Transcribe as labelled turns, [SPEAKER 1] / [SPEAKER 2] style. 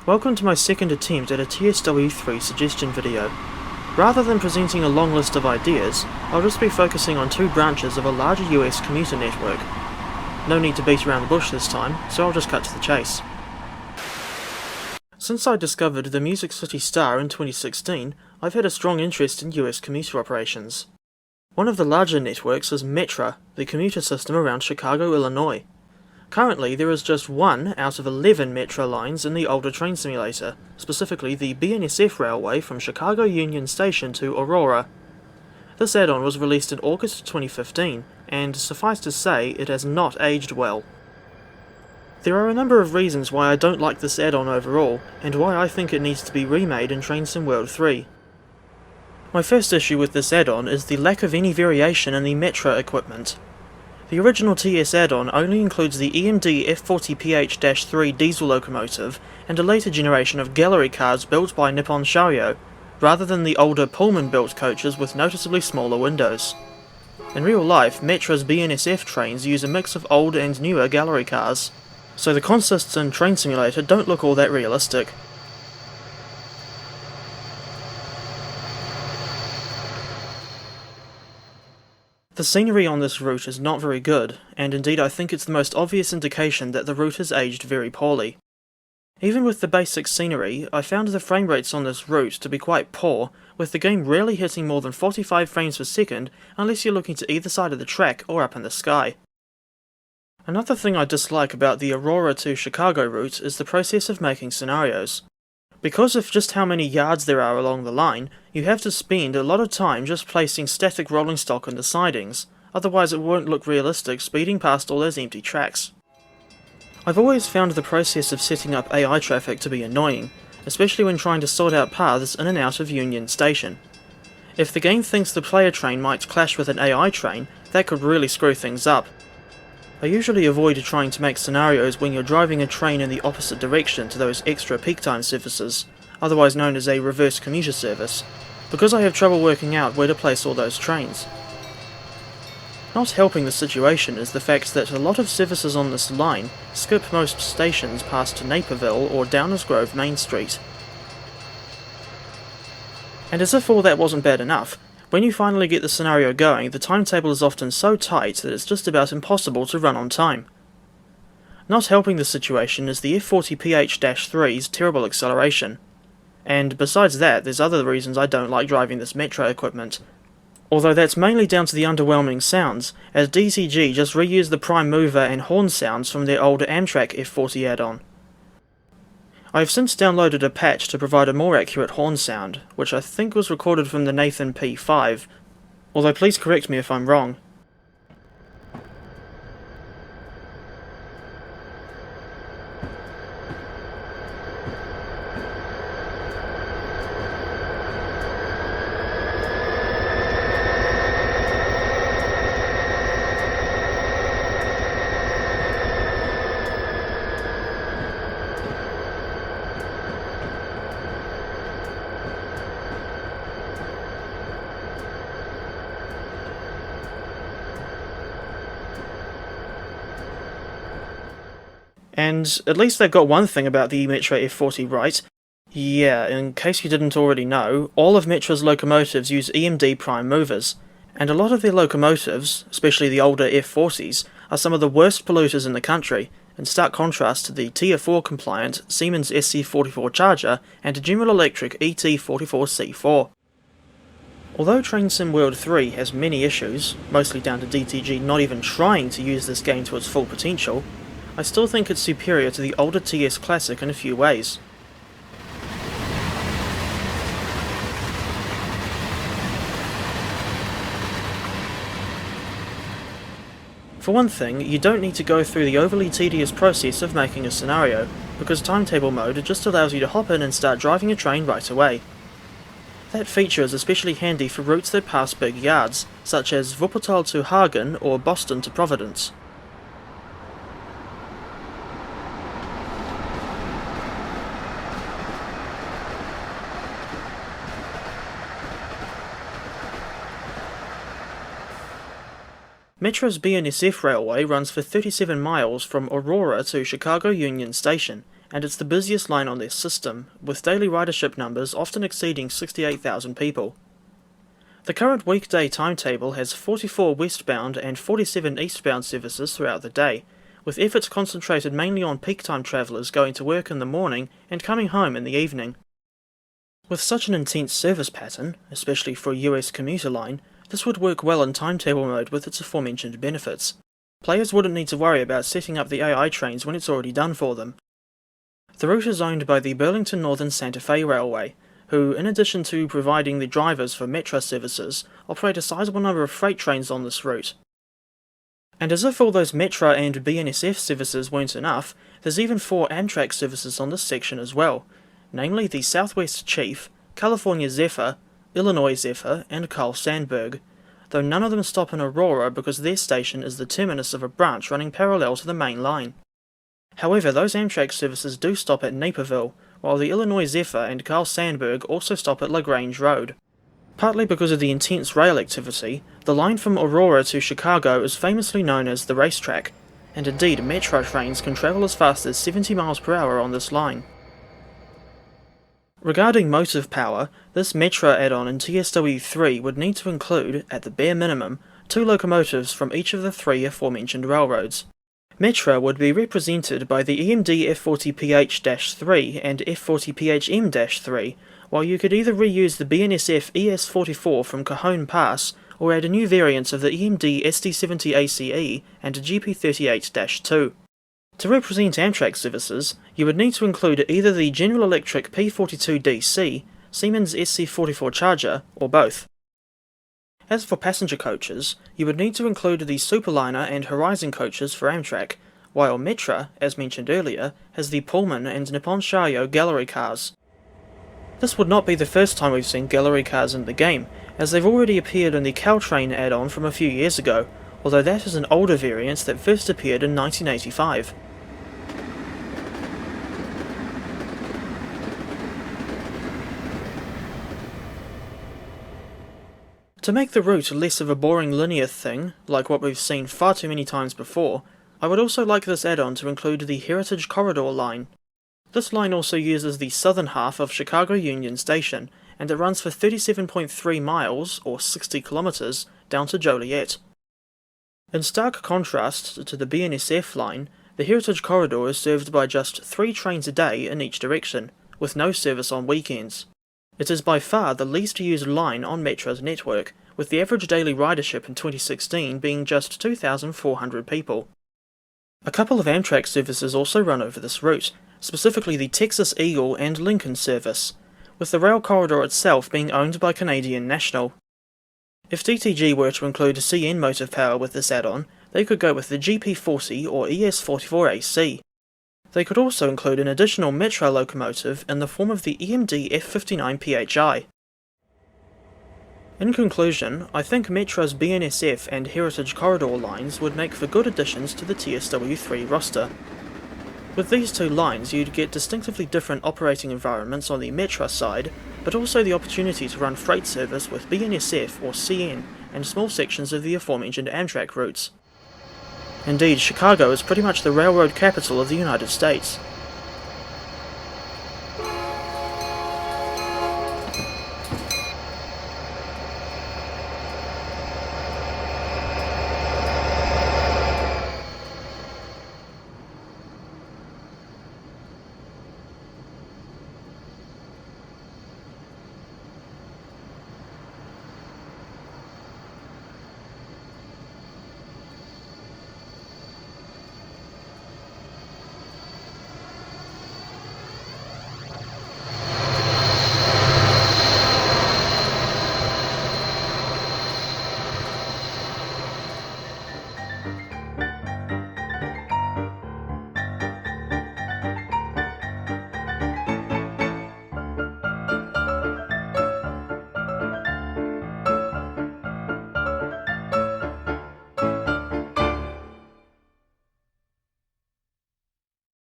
[SPEAKER 1] Welcome to my second attempt at a TSW3 suggestion video. Rather than presenting a long list of ideas, I'll just be focusing on two branches of a larger US commuter network. No need to beat around the bush this time, so I'll just cut to the chase. Since I discovered the Music City Star in 2016, I've had a strong interest in US commuter operations. One of the larger networks is Metra, the commuter system around Chicago, Illinois. Currently, there is just one out of 11 Metra lines in the older train simulator, specifically the BNSF railway from Chicago Union Station to Aurora. This add-on was released in August 2015, and suffice to say, it has not aged well. There are a number of reasons why I don't like this add-on overall, and why I think it needs to be remade in Train Sim World 3. My first issue with this add-on is the lack of any variation in the Metra equipment. The original TS add-on only includes the EMD F40PH-3 diesel locomotive and a later generation of gallery cars built by Nippon-Sharyo, rather than the older Pullman-built coaches with noticeably smaller windows. In real life, Metra's BNSF trains use a mix of old and newer gallery cars, so the consists in Train Simulator don't look all that realistic. The scenery on this route is not very good, and indeed I think it's the most obvious indication that the route has aged very poorly. Even with the basic scenery, I found the frame rates on this route to be quite poor, with the game rarely hitting more than 45 frames per second unless you're looking to either side of the track or up in the sky. Another thing I dislike about the Aurora to Chicago route is the process of making scenarios. Because of just how many yards there are along the line, you have to spend a lot of time just placing static rolling stock in the sidings, otherwise it won't look realistic speeding past all those empty tracks. I've always found the process of setting up AI traffic to be annoying, especially when trying to sort out paths in and out of Union Station. If the game thinks the player train might clash with an AI train, that could really screw things up. I usually avoid trying to make scenarios when you're driving a train in the opposite direction to those extra peak time services, otherwise known as a reverse commuter service, because I have trouble working out where to place all those trains. Not helping the situation is the fact that a lot of services on this line skip most stations past Naperville or Downers Grove Main Street. And as if all that wasn't bad enough, when you finally get the scenario going, the timetable is often so tight that it's just about impossible to run on time. Not helping the situation is the F40PH-3's terrible acceleration. And besides that, there's other reasons I don't like driving this Metra equipment. Although that's mainly down to the underwhelming sounds, as DCG just reused the prime mover and horn sounds from their older Amtrak F40 add-on. I have since downloaded a patch to provide a more accurate horn sound, which I think was recorded from the Nathan P5, although please correct me if I'm wrong. And at least they've got one thing about the Metra F40 right. Yeah, in case you didn't already know, all of Metra's locomotives use EMD prime movers, and a lot of their locomotives, especially the older F40s, are some of the worst polluters in the country, in stark contrast to the Tier 4 compliant Siemens SC44 Charger and General Electric ET44C4. Although Train Sim World 3 has many issues, mostly down to DTG not even trying to use this game to its full potential, I still think it's superior to the older TS Classic in a few ways. For one thing, you don't need to go through the overly tedious process of making a scenario, because timetable mode just allows you to hop in and start driving a train right away. That feature is especially handy for routes that pass big yards, such as Wuppertal to Hagen or Boston to Providence. Metra's BNSF railway runs for 37 miles from Aurora to Chicago Union Station, and it's the busiest line on their system, with daily ridership numbers often exceeding 68,000 people. The current weekday timetable has 44 westbound and 47 eastbound services throughout the day, with efforts concentrated mainly on peak time travellers going to work in the morning and coming home in the evening. With such an intense service pattern, especially for a US commuter line, this would work well in timetable mode with its aforementioned benefits. Players wouldn't need to worry about setting up the AI trains when it's already done for them. The route is owned by the Burlington Northern Santa Fe Railway, who, in addition to providing the drivers for Metra services, operate a sizable number of freight trains on this route. And as if all those Metra and BNSF services weren't enough, there's even 4 Amtrak services on this section as well, namely the Southwest Chief, California Zephyr, Illinois Zephyr, and Carl Sandburg, though none of them stop in Aurora because their station is the terminus of a branch running parallel to the main line. However, those Amtrak services do stop at Naperville, while the Illinois Zephyr and Carl Sandburg also stop at LaGrange Road. Partly because of the intense rail activity, the line from Aurora to Chicago is famously known as the Racetrack, and indeed Metro trains can travel as fast as 70 miles per hour on this line. Regarding motive power, this Metra add-on in TSW3 would need to include, at the bare minimum, 2 locomotives from each of the 3 aforementioned railroads. Metra would be represented by the EMD F40PH-3 and F40PH-3, while you could either reuse the BNSF ES44 from Cajon Pass or add a new variant of the EMD SD70ACE and GP38-2. To represent Amtrak services, you would need to include either the General Electric P42DC, Siemens SC44 Charger, or both. As for passenger coaches, you would need to include the Superliner and Horizon coaches for Amtrak, while Metra, as mentioned earlier, has the Pullman and Nippon-Sharyo Gallery cars. This would not be the first time we've seen gallery cars in the game, as they've already appeared in the Caltrain add-on from a few years ago, although that is an older variant that first appeared in 1985. To make the route less of a boring linear thing, like what we've seen far too many times before, I would also like this add-on to include the Heritage Corridor line. This line also uses the southern half of Chicago Union Station, and it runs for 37.3 miles, or 60 kilometers, down to Joliet. In stark contrast to the BNSF line, the Heritage Corridor is served by just 3 trains a day in each direction, with no service on weekends. It is by far the least used line on Metra's network, with the average daily ridership in 2016 being just 2,400 people. A couple of Amtrak services also run over this route, specifically the Texas Eagle and Lincoln service, with the rail corridor itself being owned by Canadian National. If DTG were to include CN motive power with this add-on, they could go with the GP40 or ES44AC. They could also include an additional Metra locomotive in the form of the EMD F59PHI. In conclusion, I think Metra's BNSF and Heritage Corridor lines would make for good additions to the TSW3 roster. With these 2 lines, you'd get distinctively different operating environments on the Metra side, but also the opportunity to run freight service with BNSF or CN and small sections of the aforementioned Amtrak routes. Indeed, Chicago is pretty much the railroad capital of the United States.